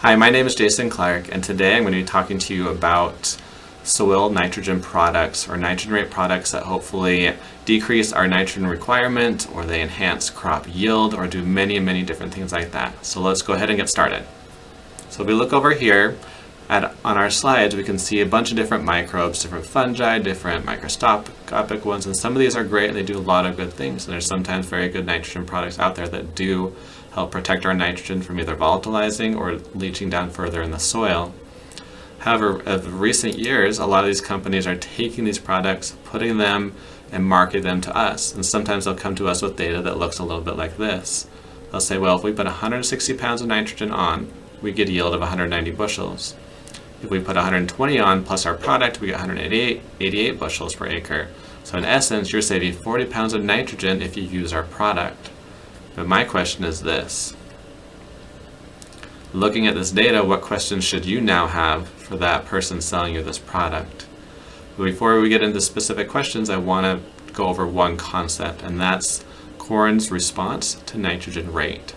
Hi, my name is Jason Clark, and today I'm going to be talking to you about soil nitrogen products or nitrogen rate products that hopefully decrease our nitrogen requirement, or they enhance crop yield, or do many different things like that. So let's go ahead and get started. So if we look over here on our slides, we can see a bunch of different microbes, different fungi, different microscopic ones, and some of these are great and they do a lot of good things. And there's sometimes very good nitrogen products out there that do help protect our nitrogen from either volatilizing or leaching down further in the soil. However, of recent years, a lot of these companies are taking these products, putting them and marketing them to us. And sometimes they'll come to us with data that looks a little bit like this. They'll say, well, if we put 160 pounds of nitrogen on, we get a yield of 190 bushels. If we put 120 on plus our product, we get 188 bushels per acre. So in essence, you're saving 40 pounds of nitrogen if you use our product. But my question is this. Looking at this data, what questions should you now have for that person selling you this product? But before we get into specific questions, I want to go over one concept, and that's corn's response to nitrogen rate.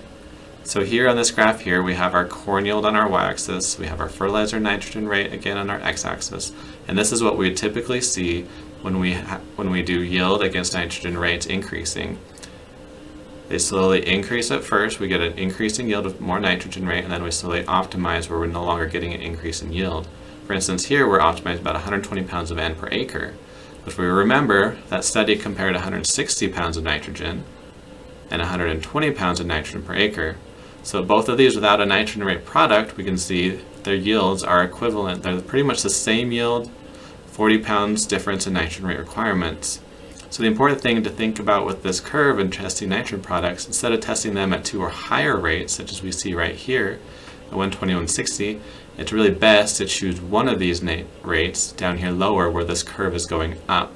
So here on this graph here, we have our corn yield on our y-axis, we have our fertilizer nitrogen rate again on our x-axis, and this is what we typically see when we do yield against nitrogen rates increasing. They slowly increase at first, we get an increase in yield with more nitrogen rate, and then we slowly optimize where we're no longer getting an increase in yield. For instance, here we're optimized about 120 pounds of N per acre. But if we remember, that study compared 160 pounds of nitrogen and 120 pounds of nitrogen per acre. So both of these without a nitrogen rate product, we can see their yields are equivalent. They're pretty much the same yield, 40 pounds difference in nitrogen rate requirements. So the important thing to think about with this curve and testing nitrogen products, instead of testing them at 2 or higher rates, such as we see right here, at 120, 160, it's really best to choose one of these rates down here lower where this curve is going up.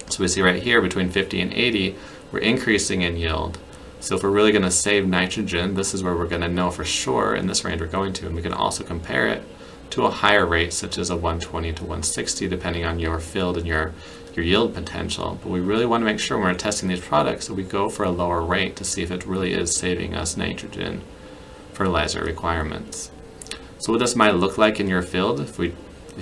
So we see right here between 50 and 80, we're increasing in yield. So if we're really going to save nitrogen, this is where we're going to know for sure in this range we're going to. And we can also compare it to a higher rate, such as a 120 to 160, depending on your field and your yield potential. But we really want to make sure when we're testing these products that we go for a lower rate to see if it really is saving us nitrogen fertilizer requirements. So what this might look like in your field, if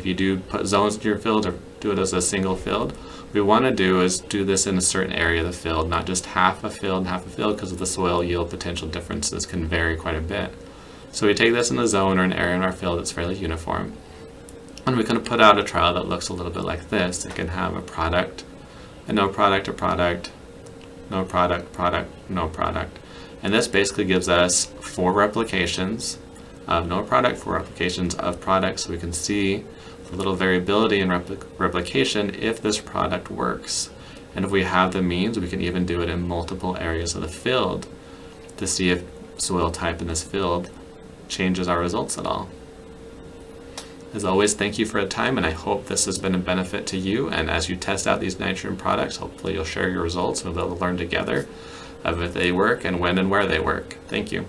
you do put zones in your field or do it as a single field, what we want to do is do this in a certain area of the field, not just half a field and half a field, because of the soil yield potential differences can vary quite a bit. So we take this in a zone or an area in our field that's fairly uniform, and we can put out a trial that looks a little bit like this. It can have a product, a no product, a product, no product, product, no product. And this basically gives us 4 replications of no product, 4 replications of product, so we can see the little variability in replication if this product works. And if we have the means, we can even do it in multiple areas of the field to see if soil type in this field changes our results at all. As always, thank you for your time, and I hope this has been a benefit to you. And as you test out these nitrogen products, hopefully you'll share your results and we'll be able to learn together of if they work and when and where they work. Thank you.